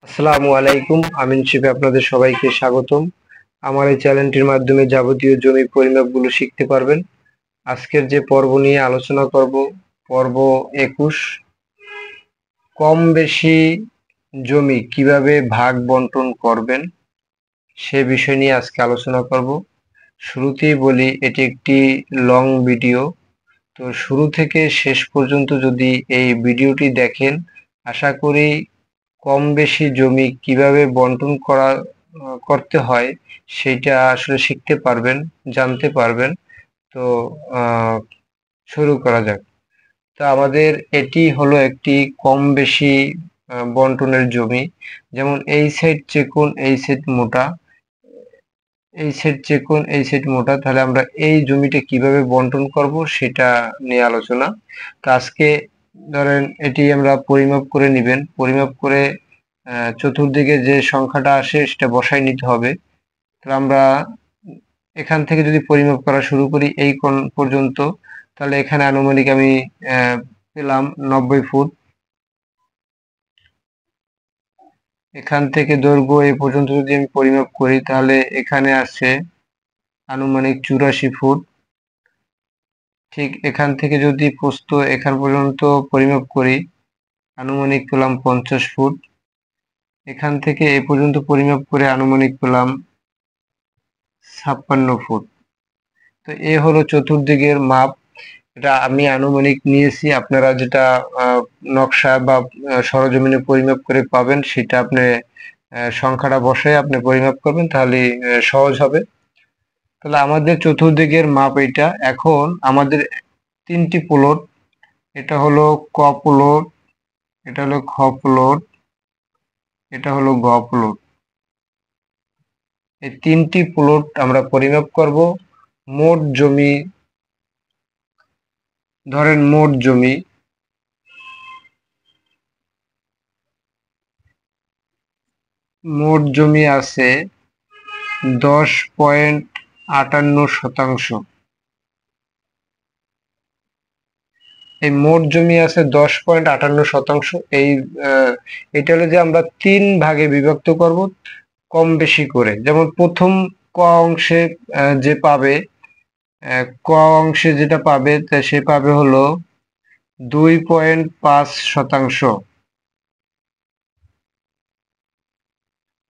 আসসালামু আলাইকুম। আমিন শিফে আপনাদের সবাইকে স্বাগতম। আমার এই চ্যানেলটির মাধ্যমে যাবতীয় জমি পরিমাপগুলো শিখতে পারবেন। আজকের যে পর্ব নিয়ে আলোচনা করব, পর্ব 21, কম বেশি জমি কিভাবে ভাগ বন্টন করবেন সে বিষয় নিয়ে আজকে আলোচনা করব। শুরুতেই বলি, এটি একটি লং ভিডিও, তো শুরু থেকে শেষ পর্যন্ত যদি এই ভিডিওটি দেখেন, আশা করি কম বেশি জমি কিভাবে বন্টন করতে হয় সেটা আসলে শিখতে পারবেন, জানতে পারবেন। তো শুরু করা যাক। তো আমাদের এটি হলো একটি কম বেশি বন্টনের জমি। যেমন এই সাইড চিকন, এই সাইড মোটা, এই সাইড চিকন, এই সাইড মোটা, তাহলে আমরা এই জমিটা কিভাবে বন্টন করব সেটা নিয়ে আলোচনা। তো আজকে ধরেন এটি আমরা পরিমাপ করে নেবেন, পরিমাপ করে চতুর্দিকে যে সংখ্যাটা আসে সেটা বসাই নিতে হবে। তাহলে আমরা এখান থেকে যদি পরিমাপ করা শুরু করি এই কোণ পর্যন্ত, তাহলে এখানে আনুমানিক আমি পেলাম 90 ফুট। এখান থেকে দৈর্ঘ্য এই পর্যন্ত যদি আমি পরিমাপ করি তাহলে এখানে আসছে আনুমানিক 84 ফুট। ঠিক এখান থেকে যদি প্রস্থ এখান পর্যন্ত পরিমাপ করি, আনুমানিক পেলাম 50 ফুট। এখান থেকে এ পর্যন্ত পরিমাপ করে আনুমানিক পেলাম 56 ফুট। তো এ হলো চতুর্দিকের মাপ। এটা আমি আনুমানিক নিয়েছি, আপনারা যেটা নকশা বা সরজমিনে পরিমাপ করে পাবেন সেটা আপনি সংখ্যাটা বসায় আপনি পরিমাপ করবেন, তাহলে সহজ হবে। তাহলে আমাদের চতুর্দিকের মাপ এটা। এখন আমাদের তিনটি প্লট, এটা হলো ক প্লট, এটা হলো খ প্লট, এটা হলো গ প্লট। এই তিনটি প্লট আমরা পরিমাপ করব। মোট জমি, ধরেন মোট জমি আছে 10.58 শতাংশ। এই মোট জমি আছে 10.58 শতাংশ। এটা হলো যে আমরা 3 ভাগে বিভক্ত করব কম বেশি করে। যেমন প্রথম ক অংশে যে পাবে, ক অংশে যেটা পাবে সে পাবে হলো 2.5 শতাংশ।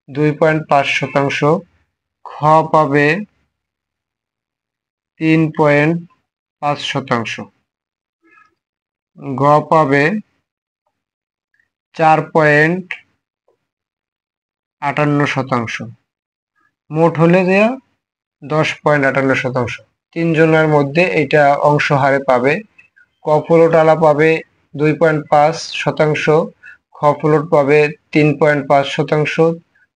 2.5 শতাংশ। খ পাবে 3.5 শতাংশ। গ পাবে 4.58 শতাংশ। মোট হলে দেয়া 10.58 শতাংশ। তিনজনের মধ্যে এটা অংশ হারে পাবে। ক প্লটওয়ালা পাবে 2.5 শতাংশ, খ প্লট পাবে 3.5 শতাংশ,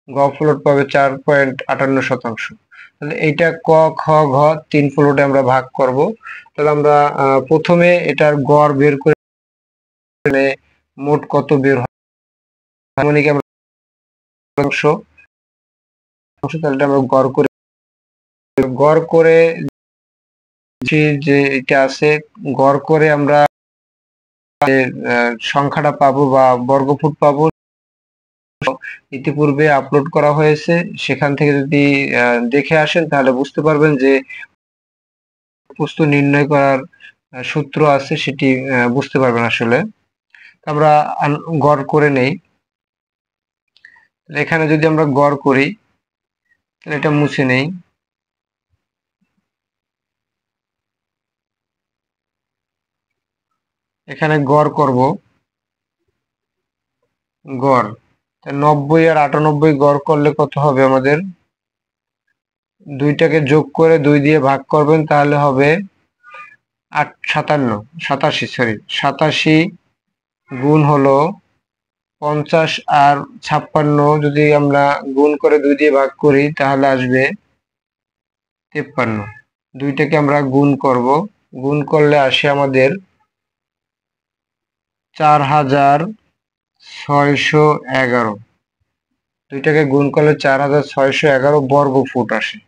গ প্লট পাবে 4.58 শতাংশ। তাহলে এইটা ক খ ঘ 3 প্লটে আমরা ভাগ করব। তাহলে আমরা প্রথমে এটার গড় বের করে মোট কত বের হয়, মানে কি আমরা অংশ, তাহলে আমরা গড় করে যে এটা আছে, গড় করে আমরা সংখ্যাটা পাবো বা বর্গফুট পাবো। ইতিপূর্বে আপলোড করা হয়েছে, সেখান থেকে যদি দেখে আসেন তাহলে বুঝতে পারবেন যে প্রস্থ নির্ণয় করার সূত্র আছে, সেটি বুঝতে পারবেন আসলে। আমরা গড় করে নেই। এখানে যদি আমরা গড় করি তাহলে এটা মুছে নেই। এখানে গড় করব, গড় 90 আর 98 গড় করলে কত হবে আমাদের? দুইটাকে যোগ করে 2 দিয়ে ভাগ করবেন, তাহলে হবে 87 গুণ হলো 50 আর 56, যদি আমরা গুণ করে 2 দিয়ে ভাগ করি তাহলে আসবে 53। দুইটাকে আমরা গুণ করব, গুণ করলে আসে আমাদের 4611। দুইটাকে গুণ করলে 4611 বর্গ ফুট আসে।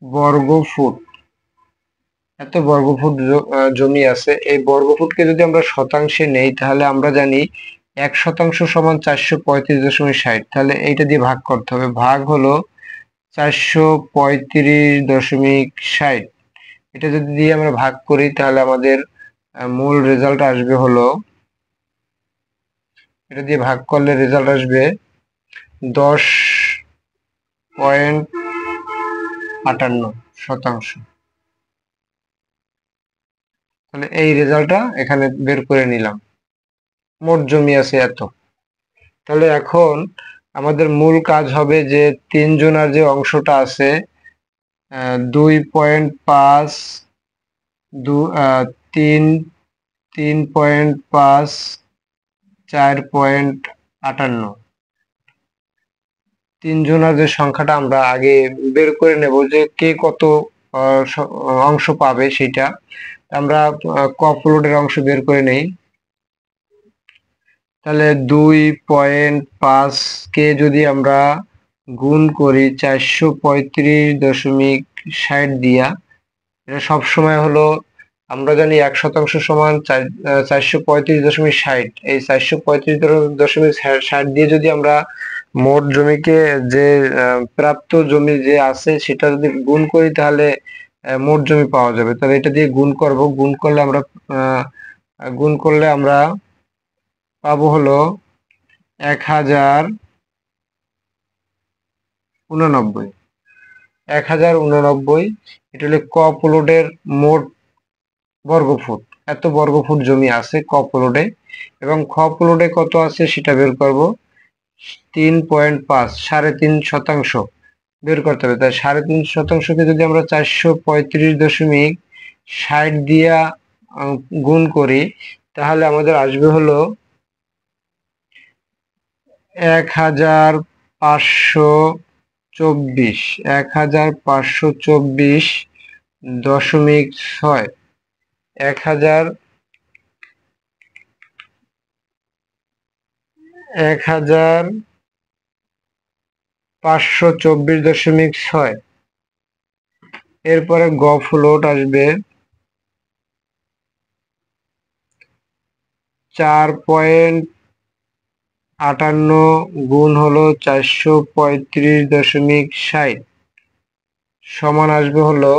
বর্গ ফুট, এত বর্গফুট জমি আছে। এই বর্গফুটকে যদি আমরা শতাংশে নেই তাহলে আমরা জানি 1% সমান 435.60, তাহলে এইটা দিয়ে ভাগ করতে হবে। ভাগ হলো 435.60, এটা যদি দিয়ে আমরা ভাগ করি তাহলে আমাদের মূল রেজাল্ট আসবে হলো, এটা দিয়ে ভাগ করলে রেজাল্ট আসবে 10.58%। তাহলে এই রেজাল্টটা এখানে বের করে নিলাম, মোট জমি আছে এত। তাহলে এখন আমাদের মূল কাজ হবে যে 3 জনার যে অংশটা আছে 2.5, 3, 3.5, 4.58, 3 জনার যে সংখ্যাটা আমরা আগে বের করে নেব যে কে কত অংশ পাবে সেটা। আমরা ক ফ্লোটের অংশ বের করে নেই। তাহলে 2.5 কে যদি আমরা গুণ করি 435.60 দিয়া, এটা সবসময় হলো, আমরা জানি 1% সমান 435.60। এই 435.60 দিয়ে যদি আমরা মোট জমিকে যে প্রাপ্ত জমি যে আছে সেটা যদি গুণ করি তাহলে মোট জমি পাওয়া যাবে। তাহলে এটা দিয়ে গুণ করব, গুণ করলে আমরা পাবো হলো 1089। 1089, এটা হলো ক প্লটের মোট বর্গফুট। এত বর্গফুট জমি আছে ক প্লটে, এবং খ প্লটে কত আছে সেটা বের করব। 3.5, 3.5% বের করতে হবে। তাই 3.5%কে যদি আমরা 435.60 দিয়া গুণ করি তাহলে আমাদের আসবে হলো 1524, 1524.6, 1524.6। এরপরে গ ফ্লোট আসবে 4.58 গুণ হলো 435.60 সমান আসবে হলো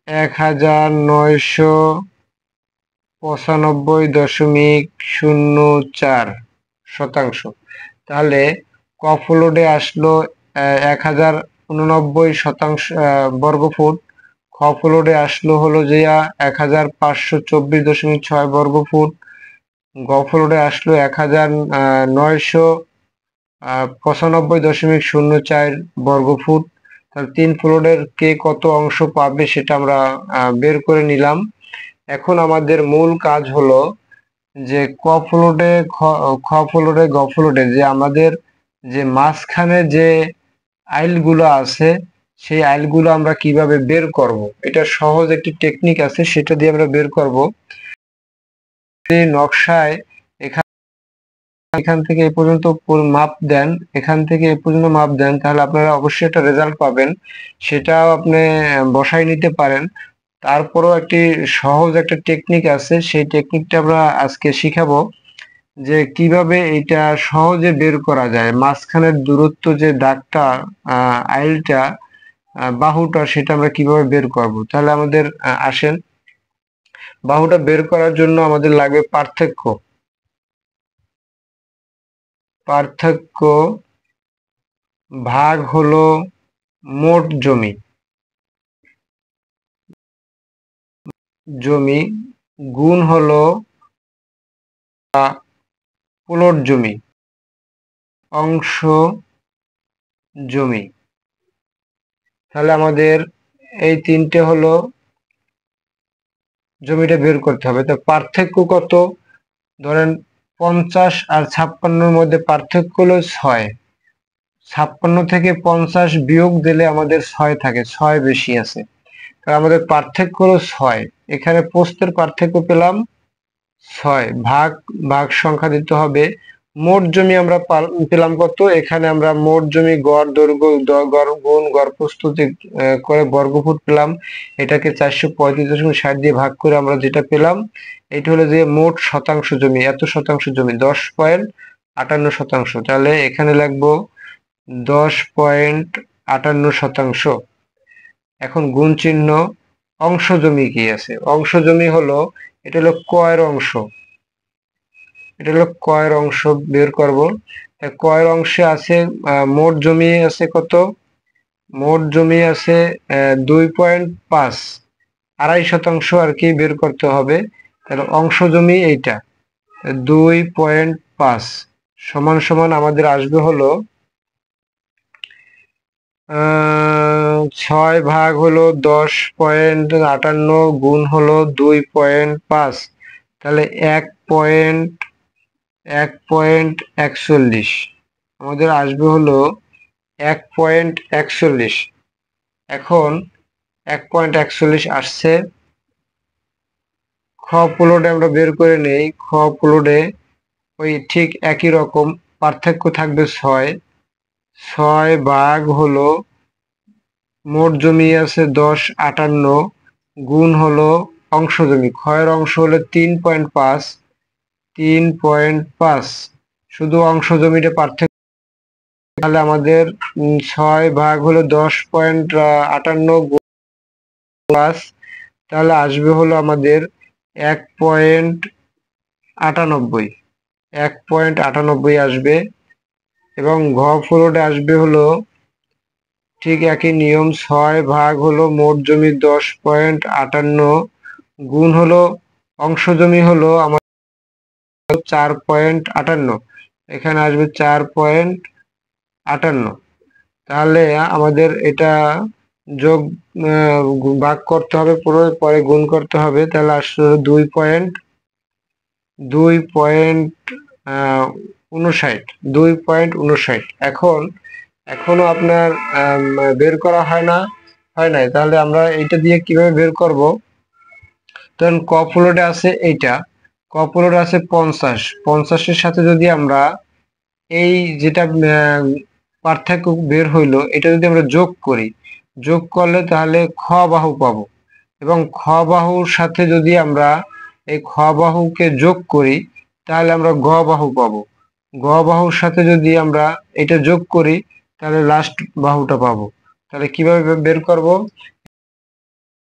1995.04%। তাহলে ক ফ্লোটে আসলো 1089 বর্গফুট, খ ফ্লোটে আসলো হলো যে 1524.6 বর্গফুট, গ ফ্লোটে আসলো 1995.04 বর্গফুট। তাহলে 3 ফ্লোটের কে কত অংশ পাবে সেটা আমরা বের করে নিলাম। এখন আমাদের মূল কাজ হলো যে ক ফ্লোটে, খ ফ্লোটে, গ ফ্লোটে যে আমাদের যে মাঝখানে যে আইলগুলো আছে সেই আইলগুলো আমরা কিভাবে বের করব, এটা সহজ একটি টেকনিক আছে, সেটা দিয়ে আমরা বের করব। এই নকশায় এখান থেকে এ পর্যন্ত মাপ দেন, এখান থেকে এ পর্যন্ত মাপ দেন, তাহলে আপনারা অবশ্যই একটা রেজাল্ট পাবেন। সেটাও আপনি বসাই নিতে পারেন। তারপরও একটি সহজ একটা টেকনিক আছে, সেই টেকনিকটা আমরা আজকে শিখাবো যে কিভাবে এটা সহজে বের করা যায়। মাঝখানের দূরত্ব যে দাগটা, আইলটা, বাহুটা, সেটা আমরা কিভাবে বের করব। তাহলে আমাদের আসেন, বাহুটা বের করার জন্য আমাদের লাগবে পার্থক্য। পার্থক্য ভাগ হলো মোট জমি, গুণ হলো প্লট জমি, অংশ জমি। তাহলে আমাদের এই তিনটে হলো জমিটা বের করতে হবে। তো পার্থক্য কত? ধরেন 50 আর 56-র মধ্যে পার্থক্য হলো 6। 56 থেকে 50 বিয়োগ দিলে আমাদের 6 থাকে, 6 বেশি আছে। তাহলে আমাদের পার্থক্য হলো 6। এখানে প্রস্থের পার্থক্য পেলাম 6। ভাগ সংখ্যা দিতে হবে, মোট জমি আমরা পেলাম কত, এখানে আমরা মোট জমি গড় দৈর্ঘ্য গড় গুণ গড় প্রস্তুতি করে বর্গফুট পেলাম। এটাকে 435.60 দিয়ে ভাগ করে আমরা যেটা পেলাম, এটা হলো যে মোট শতাংশ জমি, এত শতাংশ জমি 10.58%। তাহলে এখানে লিখবো 10.58%। এখন গুণ চিহ্ন। অংশ জমি কি আছে? অংশ জমি হলো, এটা হলো কয়ের অংশ, এটা হলো কয়ের অংশ বের করব। কয়ের অংশে আছে মোট জমি আছে কত? মোট জমি আছে 2.5, 2.5% আর কি বের করতে হবে। তাহলে অংশ জমি এইটা 2.5 সমান সমান আমাদের আসবে হলো 6 ভাগ হলো 10.58 গুণ হলো 2.5, তাহলে 1.41 আমাদের আসবে হলো 1.41। এখন 1.41 আসছে। খ প্লটে আমরা বের করে নেই। খ প্লটে ওই ঠিক একই রকম, পার্থক্য থাকবে 6 ভাগ হলো মোট জমি আছে 10.58 গুণ হলো অংশ জমি, ক্ষয়ের অংশ হলো 3.5, 3.5 শুধু অংশ জমিটা পার্থক্য। তাহলে আমাদের 6 ভাগ হলো 10.58 গুণ 5, তাহলে আসবে হলো আমাদের 1.98, 1.98 আসবে। এবং ঘ ফ্লোরে আসবে হলো ঠিক একই নিয়ম, 6 ভাগ হলো মোট জমি 10.58 গুণ হলো অংশ জমি হলো আমার 4.58, এখানে আসবে 4.58। তাহলে আমাদের এটা যোগ ভাগ করতে হবে, পরে গুণ করতে হবে। তাহলে আসলে 2.59। এখন এখনো আপনার বের করা হয় নাই, তাহলে আমরা এইটা দিয়ে কিভাবে বের করব? তখন ক প্লটে আছে এইটা, ক প্লটে আছে 50, 50-এর সাথে যদি আমরা এই যেটা পার্থক্য বের হইলো, এটা যদি আমরা যোগ করি, যোগ করলে তাহলে খ বাহু পাবো। এবং খ বাহুর সাথে যদি আমরা এই খ বাহুকে যোগ করি, তাহলে আমরা গ বাহু পাবো। গ বাহুর সাথে যদি আমরা এটা যোগ করি, তাহলে লাস্ট বাহুটা পাবো। তাহলে কিভাবে বের করব?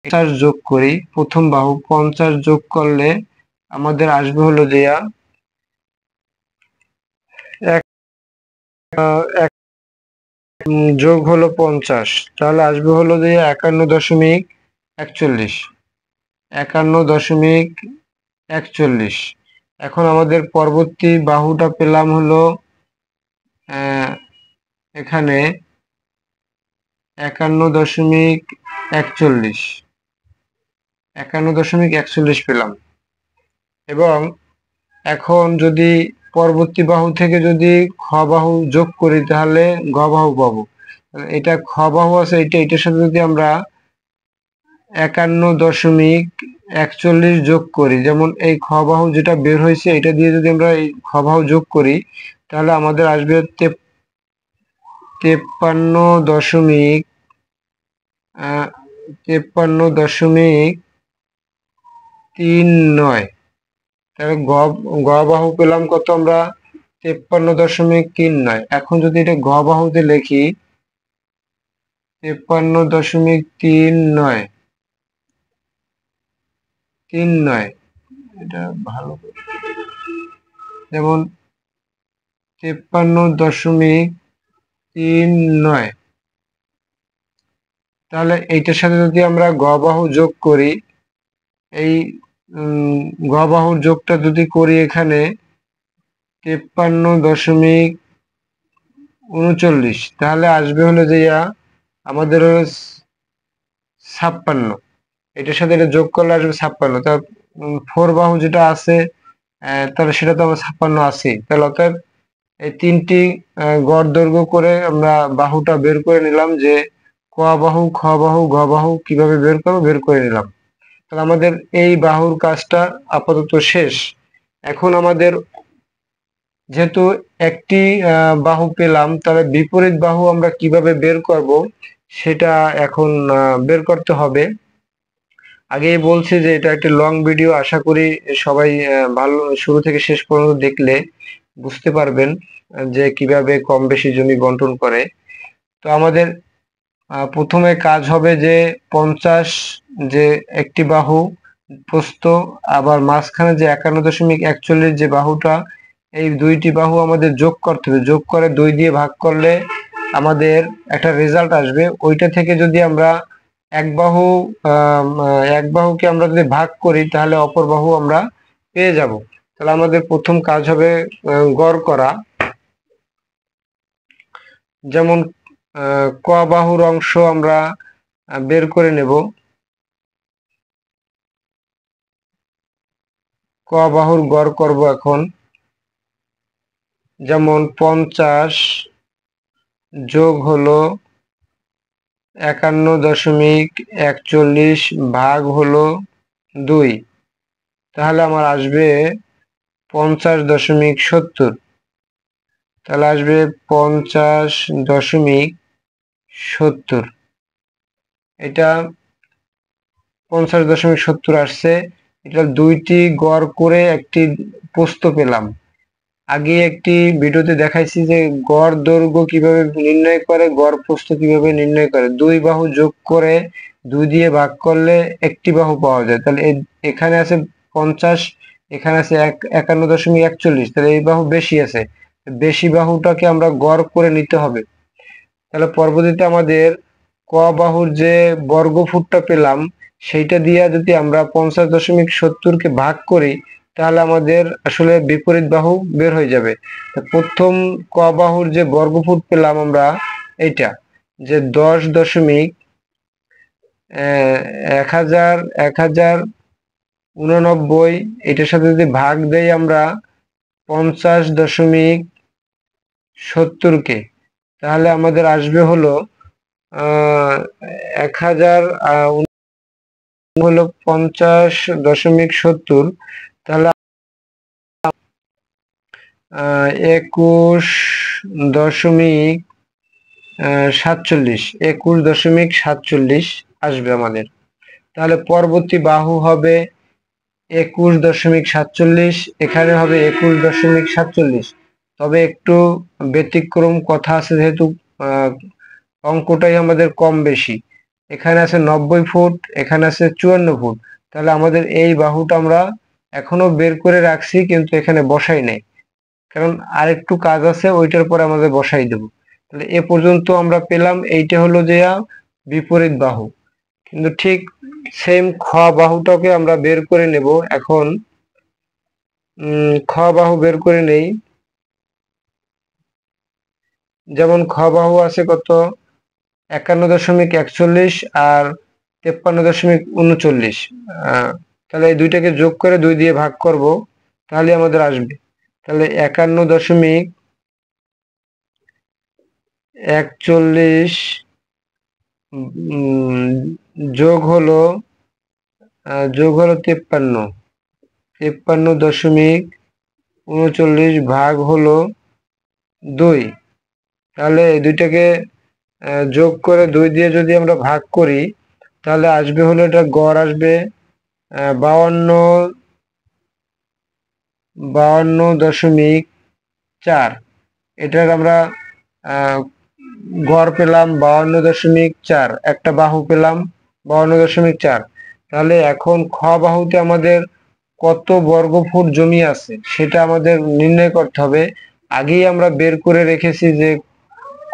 50 যোগ করি, প্রথম বাহু 50 যোগ করলে আমাদের আসবে হলো যে এক যোগ হলো 50, তাহলে আসবে হলো যে 51.41, 51.41। এখন আমাদের পরবর্তী বাহুটা পেলাম হলো এখানে 51.41, 51.41 পেলাম। এবং এখন যদি পরবর্তী বাহু থেকে যদি খ বাহু যোগ করি, তাহলে গ বাহু পাবো। এটা খ বাহু আছে, এটার সাথে যদি আমরা 51.41 যোগ করি, যেমন এই খ বাহু যেটা বের হয়েছে, এটা দিয়ে যদি আমরা এই খ বাহু যোগ করি, তাহলে আমাদের আসবে 53.39। তাহলে গ বাহু পেলাম কত আমরা? 53.39। এখন যদি এটা গ বাহুতে লিখি 53.39, এটা ভালো, যেমন 53.39। তাহলে এইটার সাথে যদি আমরা গ বাহু যোগ করি, এই গ বাহুর যোগটা যদি করি এখানে 53.39, তাহলে আসবে হলো যে আমাদের 56। এটার সাথে এটা যোগ করলে আসবে 56। তা ফোর বাহু যেটা আছে, তাহলে সেটা তো আমার 56 আছে। তাহলে অর্থাৎ এই তিনটি গড় দৈর্ঘ্য করে আমরা বাহুটা বের করে নিলাম, যে ক বাহু, খ বাহু, গ বাহু কিভাবে বের করবো বের করে নিলাম। তাহলে আমাদের এই বাহুর কাজটা আপাতত শেষ। এখন আমাদের যেহেতু একটি বাহু পেলাম, তাহলে বিপরীত বাহু আমরা কিভাবে বের করব সেটা এখন বের করতে হবে। আগেই বলছি যে এটা একটি লং ভিডিও, আশা করি সবাই ভালো শুরু থেকে শেষ পর্যন্ত দেখলে বুঝতে পারবেন যে কিভাবে কম বেশি জমি বন্টন করে। তো আমাদের প্রথমে কাজ হবে যে 50 যে একটি বাহু প্রস্থ, আবার মাঝখানে যে 51.41 যে বাহুটা, এই দুইটি বাহু আমাদের যোগ করতে হবে। যোগ করে 2 দিয়ে ভাগ করলে আমাদের একটা রেজাল্ট আসবে। ওইটা থেকে যদি আমরা এক বাহু এক বাহুকে আমরা যদি ভাগ করি তাহলে অপর বাহু আমরা পেয়ে যাব। তাহলে আমাদের প্রথম কাজ হবে গড় করা। যেমন ক বাহুর অংশ আমরা বের করে নেব। ক বাহুর গড় করব এখন। যেমন 50 যোগ হলো 51.41 ভাগ হলো 2, তাহলে আমার আসবে 50.70। তাহলে আসবে 50.70। এটা 50.70 আসছে। এটা দুইটি গড় করে একটি প্রস্থ পেলাম। আগে একটি ভিডিওতে দেখাইছি যে গড় দৈর্ঘ্য কিভাবে নির্ণয় করে, গড় প্রস্থ কিভাবে নির্ণয় করে। দুই বাহু যোগ করে 2 দিয়ে ভাগ করলে একটি বাহু পাওয়া যায়। তাহলে এখানে আছে 50, এখানে আছে 51.41, তাহলে এই বাহু বেশি আছে। বেশি বাহুটাকে আমরা গড় করে নিতে হবে। তাহলে পরবর্তীতে আমাদের ক বাহুর যে বর্গফুটটা পেলাম সেইটা দিয়ে যদি আমরা 50.70 কে ভাগ করি তাহলে আমাদের আসলে বিপরীত বাহু বের হয়ে যাবে। প্রথম ক বাহুর যে বর্গফুট পেলাম আমরা এইটা, যে 10.1089, এটার সাথে যদি ভাগ দেই আমরা 50.70কে, তাহলে আমাদের আসবে হলো 1000 হলো 50.70। তাহলে 21.47 আসবে আমাদের। তাহলে পরবর্তী বাহু হবে 21.47, এখানে হবে 21.47। তবে একটু ব্যতিক্রম কথা আছে, যেহেতু অঙ্কটাই আমাদের কম বেশি। এখানে আছে 90 ফুট, এখানে আছে 54 ফুট। তাহলে আমাদের এই বাহুটা আমরা এখনো বের করে রাখছি কিন্তু এখানে বসাই নাই, কারণ আরেকটু কাজ আছে, ওইটার পরে আমাদের বসাই দেব। তাহলে এ পর্যন্ত আমরা পেলাম, এইটা হলো যে বিপরীত বাহু। কিন্তু ঠিক সেম খ বাহুটাকে আমরা বের করে নেব এখন। খ বাহু বের করে নেই। যেমন খ বাহু আছে কত, 51.41 আর 53.39। তাহলে এই দুইটাকে যোগ করে 2 দিয়ে ভাগ করব, তাহলে আমাদের আসবে। তাহলে 51.41 যোগ হলো 53.39 ভাগ হলো 2। তাহলে এই দুইটাকে যোগ করে 2 দিয়ে যদি আমরা ভাগ করি তাহলে আসবে হলো, এটা গড় আসবে 52.4। এটার আমরা গড় পেলাম 52.4, একটা বাহু পেলাম 52.4। তাহলে এখন খ বাহুতে আমাদের কত বর্গফুট জমি আছে সেটা আমাদের নির্ণয় করতে হবে। আগেই আমরা বের করে রেখেছি যে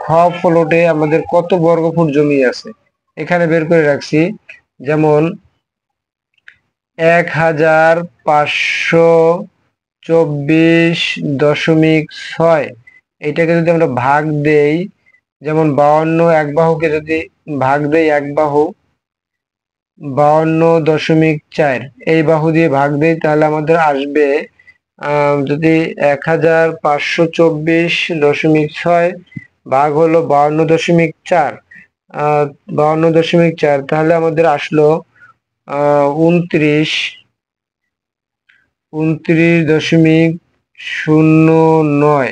খ প্লটে আমাদের কত বর্গফুট জমি আছে, এখানে বের করে রাখছি। যেমন 1524.6, এটাকে যদি আমরা ভাগ দেই, যেমন 52 এক বাহুকে যদি ভাগ দেই, এক বাহু 52.4 এই বাহু দিয়ে ভাগ দেই, তাহলে আমাদের আসবে যদি 1524.6 ভাগ হলো 52.4, 52.4, তাহলে আমাদের আসলো 29.6 0.09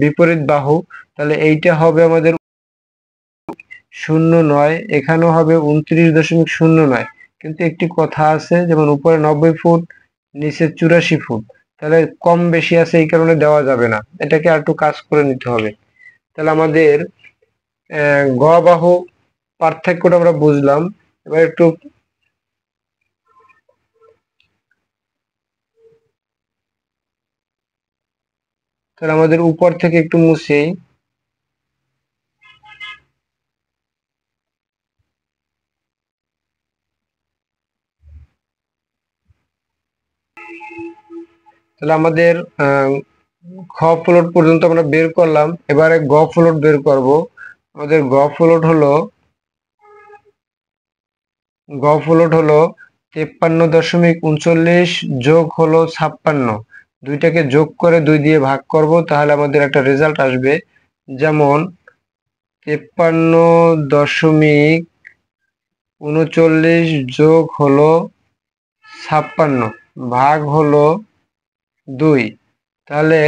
বিপরীত বাহু, তাহলে এইটা হবে আমাদের 0.9, এখানেও হবে 29.09। কিন্তু একটি কথা আছে, যেমন উপরে 90 ফুট, নিচে 84 ফুট, তাহলে কম বেশি আছে, এই কারণে দেওয়া যাবে না, এটাকে আর একটু কাজ করে নিতে হবে। তাহলে আমাদের গ বাহু পার্থক্যটা আমরা বুঝলাম। এবার একটু তাহলে আমাদের উপর থেকে একটু মুছি। তাহলে আমাদের খ ফ্লোট পর্যন্ত আমরা বের করলাম, এবারে গ ফ্লোট বের করব। আমাদের গ ফ্লোট হলো 53.39 যোগ হলো 56, দুইটাকে যোগ করে 2 দিয়ে ভাগ করব, তাহলে আমাদের একটা রেজাল্ট আসবে। যেমন 53.39 যোগ হলো 56 ভাগ হলো 2, তাহলে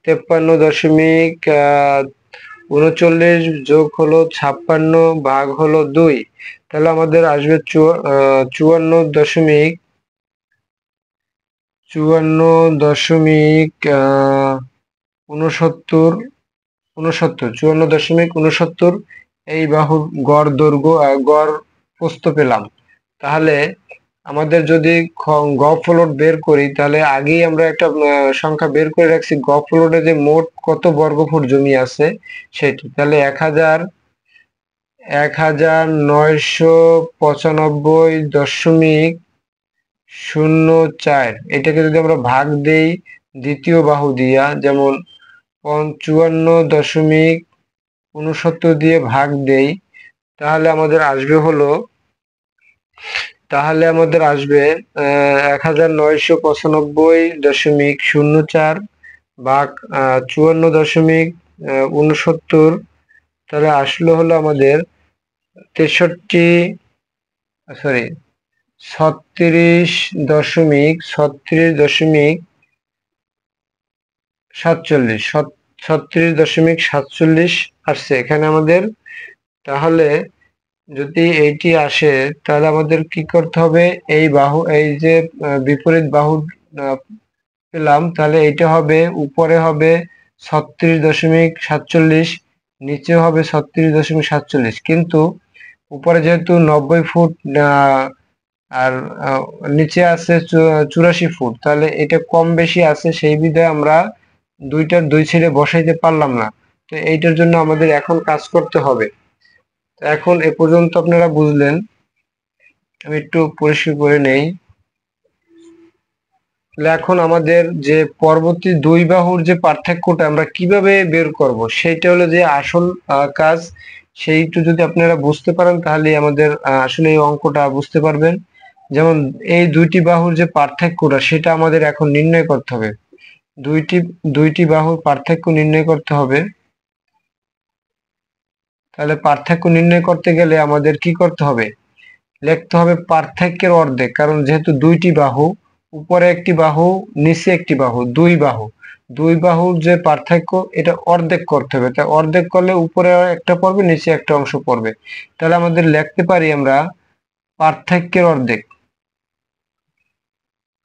53.39 যোগ হলো 56 ভাগ হলো 2, তাহলে আমাদের আসবে 54.69 এই বাহুর গড় দৈর্ঘ্য গড় প্রস্থ পেলাম। তাহলে আমাদের যদি গ ফ্লোট বের করি, তাহলে আগেই আমরা একটা সংখ্যা বের করে রাখছি, গ ফ্লোটে যে মোট কত বর্গফুট জমি আছে সেটি। তাহলে 1995.04, এটাকে যদি আমরা ভাগ দেই দ্বিতীয় বাহু দিয়া, যেমন 54.69 দিয়ে ভাগ দেই, তাহলে আমাদের আসবে 1995.04 ভাগ 54.69, তাহলে আসলে হলো আমাদের 36.47 আসছে এখানে আমাদের। তাহলে যদি এইটি আসে, তাহলে আমাদের কি করতে হবে, এই বাহু, এই যে বিপরীত বাহু পেলাম, তাহলে এইটা হবে, উপরে হবে 36.47, নিচে হবে 36.47, কিন্তু উপরে যেহেতু 90 ফুট আর নিচে আছে 84 ফুট, তাহলে এটা কম বেশি আছে, সেই বিধায় আমরা দুইটার দুই ছেড়ে বসাইতে পারলাম না। তো এইটার জন্য আমাদের এখন কাজ করতে হবে। এখন এ পর্যন্ত আপনারা বুঝলেন, আমি একটু পরিষ্কার করে নেই। এখন আমাদের যে পরবর্তী দুই বাহুর যে পার্থক্যটা আমরা কিভাবে বের করব, সেইটা হলো যে আসল কাজ। সেইটা যদি আপনারা বুঝতে পারেন, তাহলে আমাদের আসলে এই অঙ্কটা বুঝতে পারবেন। যেমন এই দুইটি বাহুর যে পার্থক্যটা, সেটা আমাদের এখন নির্ণয় করতে হবে। দুইটি বাহুর পার্থক্য নির্ণয় করতে হবে। তাহলে পার্থক্য নির্ণয় করতে গেলে আমাদের কি করতে হবে, লিখতে হবে পার্থক্যের অর্ধেক, কারণ যেহেতু দুইটি বাহু, উপরে একটি বাহু, নিচে একটি বাহু, দুই বাহুর যে পার্থক্য, এটা অর্ধেক করতে হবে। তাই অর্ধেক করলে উপরে একটা পড়বে, নিচে একটা অংশ পড়বে। তাহলে আমাদের লিখতে পারি আমরা পার্থক্যের অর্ধেক।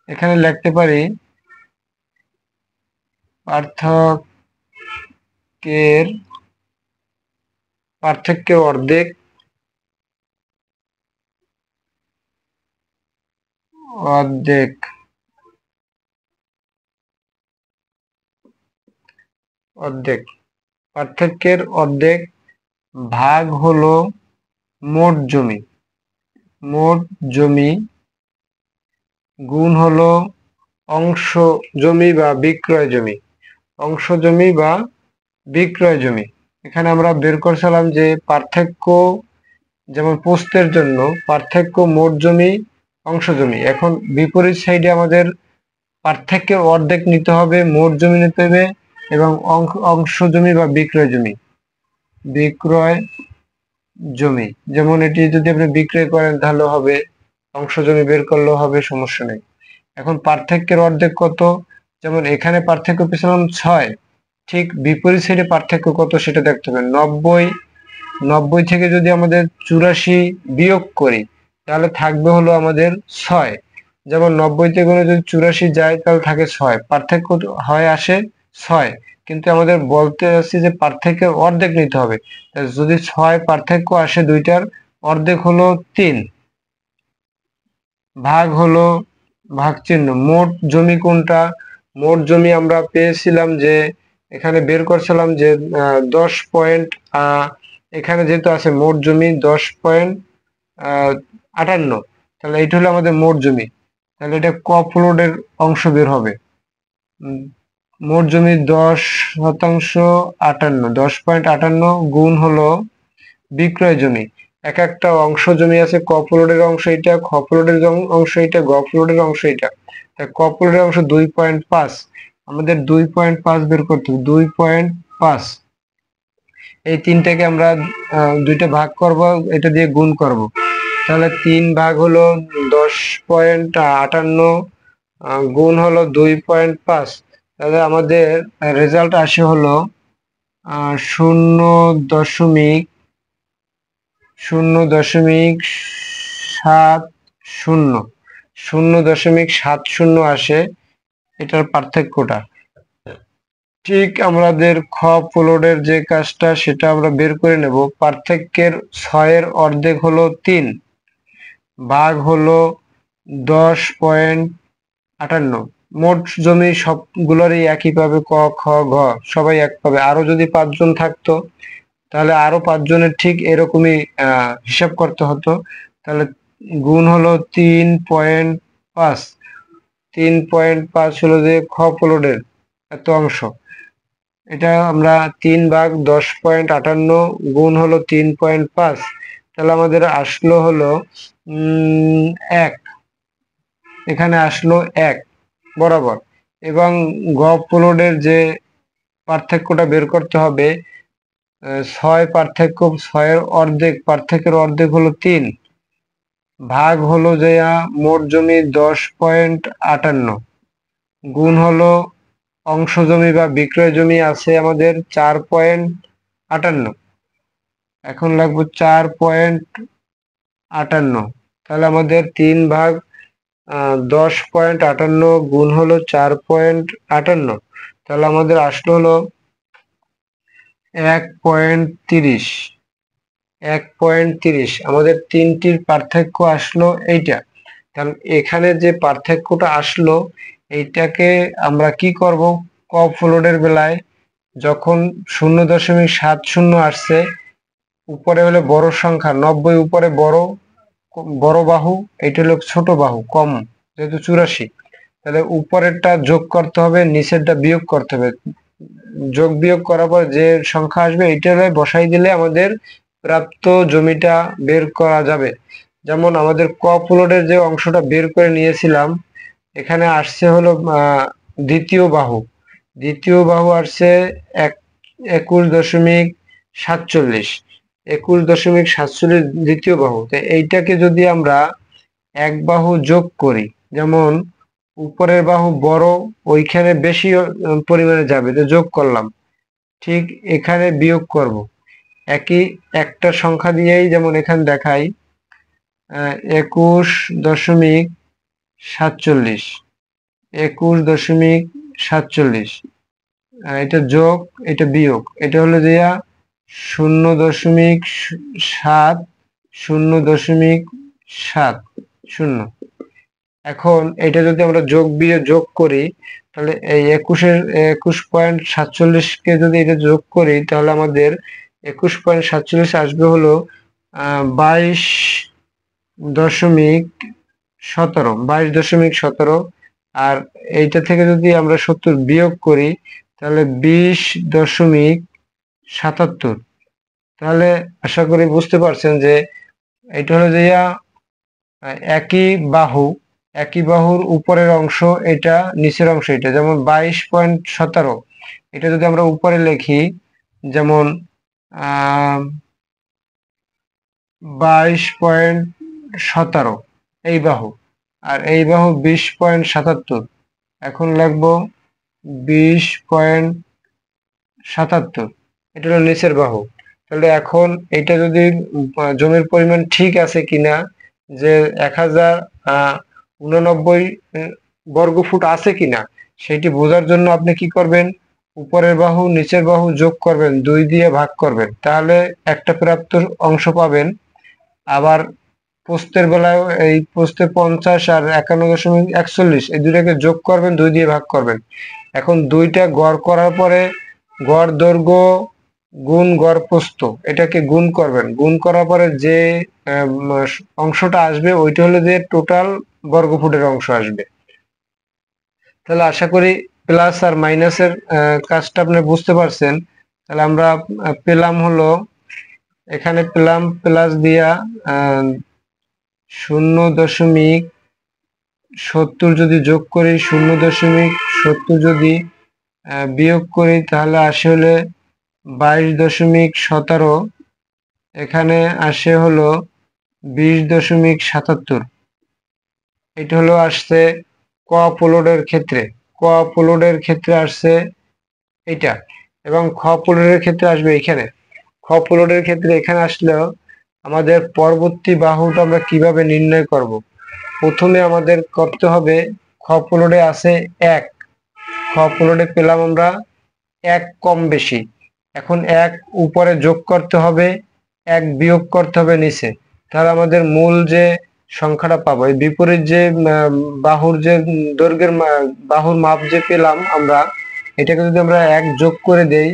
এখানে লিখতে পারি পার্থক্যের অর্ধেক, অর্ধেক অর্ধেক পার্থক্যের অর্ধেক ভাগ হলো মোট জমি গুণ হলো অংশ জমি বা বিক্রয় জমি। এখানে আমরা বের করছিলাম যে পার্থক্য, যেমন প্রস্থের জন্য পার্থক্য মোট জমি, অংশ জমি। এখন বিপরীত সাইডে আমাদের পার্থক্যের অর্ধেক নিতে হবে, মোট জমি নিতে হবে, এবং অংশ জমি বা বিক্রয় জমি। যেমন এটি যদি আপনি বিক্রয় করেন, তাহলে হবে অংশ জমি বের করলেও হবে, সমস্যা নেই। এখন পার্থক্যের অর্ধেক কত, যেমন এখানে পার্থক্য পেয়েছিলাম 6, ঠিক বিপরীত সাইডে পার্থক্য কত সেটা দেখতে হবে। 90 থেকে যদি আমাদের 84 বিয়োগ করি তাহলে থাকবে হলো আমাদের 6। যেমন 90 থেকে যদি 84 যায় তাহলে থাকে 6, পার্থক্য হয় আসে 6, কিন্তু আমাদের বলতে যাচ্ছি যে পার্থক্যের অর্ধেক নিতে হবে। যদি 6 পার্থক্য আসে দুইটার, অর্ধেক হলো 3, ভাগ হলো ভাগ চিহ্ন। মোট জমি কোনটা, মোট জমি আমরা পেয়েছিলাম যে এখানে বের করছিলাম যে 10 পয়েন্ট, এখানে যেহেতু আছে মোট জমি 10.58, তাহলে এইটা হলো আমাদের মোট জমি, তাহলে এটা ক প্লটের অংশ বের হবে। মোট জমি 10% 10.58 গুণ হলো বিক্রয় জমি। এক একটা অংশ জমি আছে, ক প্লটের অংশ এটা, খ প্লটের অংশ এটা, গ প্লটের অংশ এটা। ক প্লটের অংশ 2.5, আমাদের 2.5 বের করতে হবে। 2.5, এই তিনটাকে আমরা দুইটা ভাগ করব, এটা দিয়ে গুণ করব, তাহলে 3 ভাগ হলো 10.58 গুণ হলো 2.5, তাহলে আমাদের রেজাল্ট আসে হলো 0.0 0.70 আসে এটার পার্থক্যটা। ঠিক আমাদের খ প্লটের যে কাজটা সেটা আমরা বের করে নেব। পার্থক্যের 6 অর্ধেক হলো 3, ভাগ হলো 10.58। মোট জমি সবগুলোরই একই পাবে, ক খ গ সবাই এক পাবে। আরো যদি 5 জন থাকতো তাহলে আরো 5 জনের ঠিক এরকমই হিসাব করতে হতো। তাহলে গুণ হলো 3.5, 3.5 হলো যে খ প্লটের এত অংশ। এটা আমরা 3 ভাগ 10.58 গুণ হলো 3.5, তাহলে আমাদের আসলো হলো 1, এখানে আসলো 1 বরাবর। এবং গ প্লটের যে পার্থক্যটা বের করতে হবে, 6 পার্থক্য 6 অর্ধেক, পার্থক্যের অর্ধেক হলো 3, ভাগ হলো যে মোট জমি 10.58 গুণ হলো অংশ জমি বা বিক্রয় জমি আছে আমাদের 4.58, এখন লাগবে 4.58, তাহলে আমাদের 3 ভাগ 10.58 গুণ হলো 4.58, তাহলে আমাদের আসলো হলো 1.30। 1.30 আমাদের তিনটির পার্থক্য আসলো এইটা। কারণ এখানে যে পার্থক্যটা আসলো এইটাকে আমরা কি করব, ক প্লটের বেলায় যখন 0.70 আসছে, উপরে হলো বড় সংখ্যা 90, উপরে বড় বাহু, এটা হলো ছোট বাহু কম, যেহেতু 84, তাহলে উপরেরটা যোগ করতে হবে, নিচেরটা বিয়োগ করতে হবে। যোগ বিয়োগ করার পর যে সংখ্যা আসবে এইটারে বসাই দিলে আমাদের প্রাপ্ত জমিটা বের করা যাবে। যেমন আমাদের ক প্লটের যে অংশটা বের করে নিয়েছিলাম, এখানে আসছে হলো দ্বিতীয় বাহু, আসছে 21.47, 21.47 দ্বিতীয় বাহু। তো এইটাকে যদি আমরা এক বাহু যোগ করি, যেমন উপরের বাহু বড়, ওইখানে বেশি পরিমাণে যাবে, তো যোগ করলাম, ঠিক এখানে বিয়োগ করব একই একটা সংখ্যা দিয়েই, যেমন এখানে দেখাই 21.47, 21.47, এটা যোগ, এটা বিয়োগ, এটা হলো যে 0.7, 0.70। এখন এটা যদি আমরা যোগ করি, তাহলে এই 21.47কে যদি এটা যোগ করি তাহলে আমাদের 21.47 আসবে হলো 22.17। আর এইটা থেকে যদি আমরা 70 বিয়োগ করি তাহলে 20.77। তাহলে আশা করি বুঝতে পারছেন যে এটা হলো যে একই বাহুর উপরের অংশ এটা, নিচের অংশ এটা। যেমন 22.17, এটা যদি আমরা উপরে লিখি, যেমন 22.17, এই বাহু, আর এই বাহু 20.77। এখন লিখবো 20.77, এটা হলো নিচের বাহু। তাহলে এখন এটা যদি জমির পরিমাণ ঠিক আছে কিনা, যে 1089 বর্গফুট আছে কিনা সেটি বোঝার জন্য আপনি কি করবেন, উপরের বাহু নিচের বাহু যোগ করবেন, 2 দিয়ে ভাগ করবেন, তাহলে একটা প্রাপ্ত অংশ পাবেন। আবার প্রস্থের বেলায় এই প্রস্থে 50 আর 51.41, এই দুটাকে যোগ করবেন, 2 দিয়ে ভাগ করবেন। এখন দুইটা গড় করার পরে গড় দৈর্ঘ্য গুণ গড় প্রস্থ, এটাকে গুণ করবেন। গুণ করার পরে যে অংশটা আসবে ওইটা হলো যে টোটাল বর্গফুটের অংশ আসবে। তাহলে আশা করি প্লাস আর মাইনাসের কাজটা আপনি বুঝতে পারছেন। তাহলে আমরা পেলাম হলো, এখানে পেলাম প্লাস দিয়া 0.70 যদি যোগ করি, 0.70 যদি বিয়োগ করি, তাহলে আসে হলে 22.17। এখানে আসে হলো 20.77। এটা হলো আসছে ক প্লটের ক্ষেত্রে। ক প্লটের ক্ষেত্রে আসছে এটা, এবং খ প্লটের ক্ষেত্রে আসবে এখানে। খ প্লটের ক্ষেত্রে এখানে আসলেও আমাদের পরবর্তী বাহুটা আমরা কিভাবে নির্ণয় করব। প্রথমে আমাদের করতে হবে, খ প্লটে আছে 1, খ প্লটে পেলাম আমরা 1 কম বেশি। এখন 1 উপরে যোগ করতে হবে, 1 বিয়োগ করতে হবে নিচে, তাহলে আমাদের মূল যে সংখ্যাটা পাবো। এই বিপরীত যে বাহুর যে দৈর্ঘ্যের বাহুর মাপ যে পেলাম আমরা, এটাকে যদি আমরা 1 যোগ করে দেই,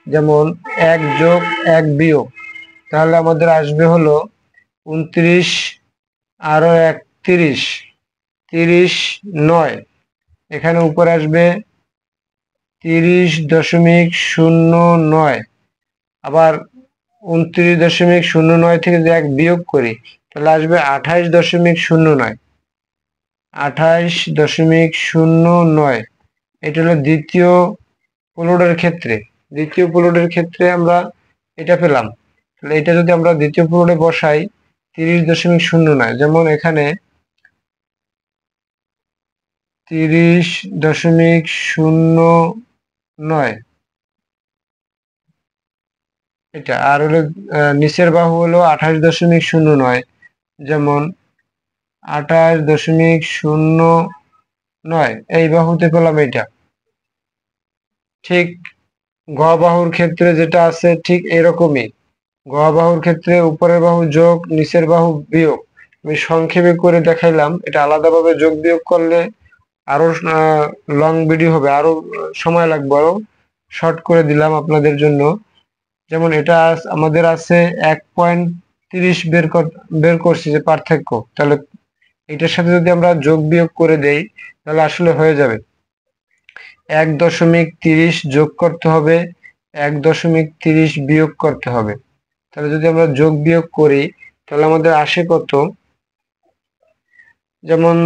যেমন 1 যোগ 1 বিয়োগ, তাহলে আমাদের আসবে হলো 29, আরো 1 30, 39। এখানে উপরে আসবে 30.09। আবার 29.09 থেকে যদি 1 বিয়োগ করি, তাহলে আসবে 28.09। 28.09, এটা হলো দ্বিতীয় প্লটের ক্ষেত্রে। দ্বিতীয় প্লটের ক্ষেত্রে আমরা এটা পেলাম। তাহলে এটা যদি আমরা দ্বিতীয় প্লটে বসাই 30.09, যেমন এখানে 30.09 এটা, আর হলো নিচের বাহু হলো 28.09, যেমন 28.09, এই বাহুতে পেলাম এটা। ঠিক গ বাহুর ক্ষেত্রে যেটা আছে ঠিক এরকমই। গ বাহুর ক্ষেত্রে উপরের বাহু যোগ নিচের বাহু বিয়োগ, আমি সংক্ষেপে করে দেখাইলাম। এটা আলাদাভাবে যোগ বিয়োগ করলে আরো লং ভিডিও হবে, আরো সময় লাগবে, আরো শর্ট করে দিলাম আপনাদের জন্য। যেমন এটা আমাদের আছে 1.30 বের করছি যে পার্থক্য, তাহলে এটার সাথে যদি আমরা যোগ বিয়োগ করে দেই, তাহলে আসলে হয়ে যাবে 1.30 যোগ করতে হবে, 1.30 বিয়োগ করতে হবে। তাহলে যদি আমরা যোগ বিয়োগ করি, তাহলে আমাদের আসে কত, যেমন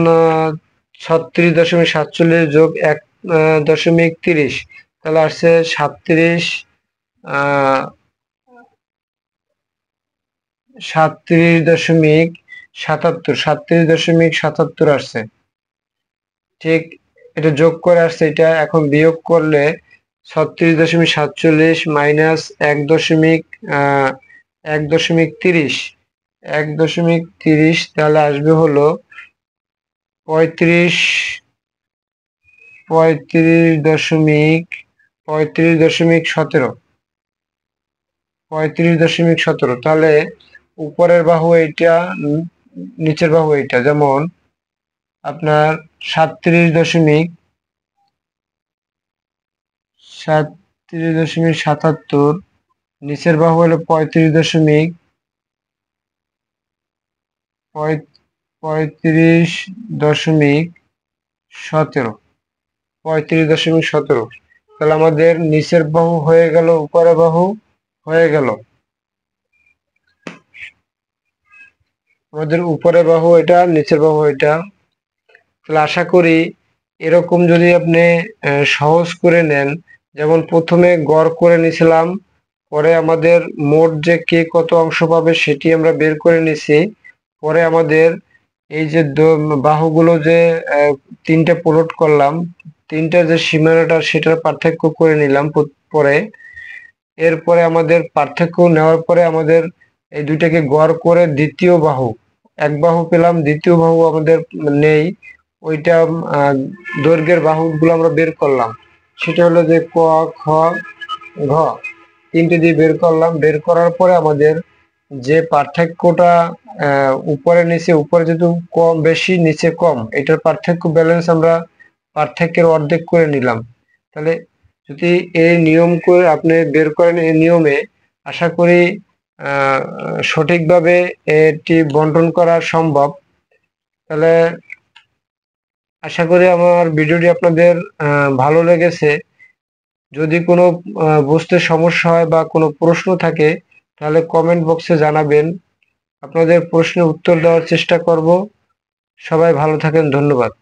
36.47 যোগ 1.30, তাহলে আসছে 37.77 আসছে। ঠিক এটা যোগ করে আসছে এটা, এখন বিয়োগ করলে 36.47 মাইনাস 1.30, 1.30, তাহলে আসবে হলো 35, 35.17। তাহলে উপরের বাহু এইটা, নিচের বাহু এইটা, যেমন আপনার 37.77, নিচের বাহু হলো 35.17। তাহলে আমাদের নিচের বাহু হয়ে গেল, উপরের বাহু হয়ে গেল। আমাদের উপরের বাহু এটা, নিচের বাহু এটা। তাহলে আশা করি এরকম যদি আপনি সহজ করে নেন, যেমন প্রথমে গড় করে নিয়েছিলাম, পরে আমাদের মোট যে কে কত অংশ পাবে সেটি আমরা বের করে নিছি, পরে আমাদের এই যে বাহুগুলো যে তিনটে প্লট করলাম, তিনটা যে সীমানাটা সেটার পার্থক্য করে নিলাম পরে। এরপরে আমাদের পার্থক্য নেওয়ার পরে আমাদের এই দুইটাকে গড় করে দ্বিতীয় বাহু, এক বাহু পেলাম, দ্বিতীয় বাহু আমাদের নেই, ওইটা দৈর্ঘ্যের বাহুগুলো আমরা বের করলাম। সেটা হলো যে ক, খ, ঘ, তিনটে দিয়ে বের করলাম। বের করার পরে আমাদের যে পার্থক্যটা উপরে নিচে, উপরে যেহেতু কম বেশি নিচে কম, এটার পার্থক্য ব্যালেন্স আমরা পার্থক্যের অর্ধেক করে নিলাম। তাহলে যদি এই নিয়ম করে আপনি বের করেন, এই নিয়মে আশা করি সঠিকভাবে এটি বন্টন করা সম্ভব। তাহলে আশা করি আমার ভিডিওটি আপনাদের ভালো লেগেছে। যদি কোনো বুঝতে সমস্যা হয় বা কোনো প্রশ্ন থাকে তাহলে কমেন্ট বক্সে জানাবেন, আপনাদের প্রশ্নের উত্তর দেওয়ার চেষ্টা করব। সবাই ভালো থাকেন, ধন্যবাদ।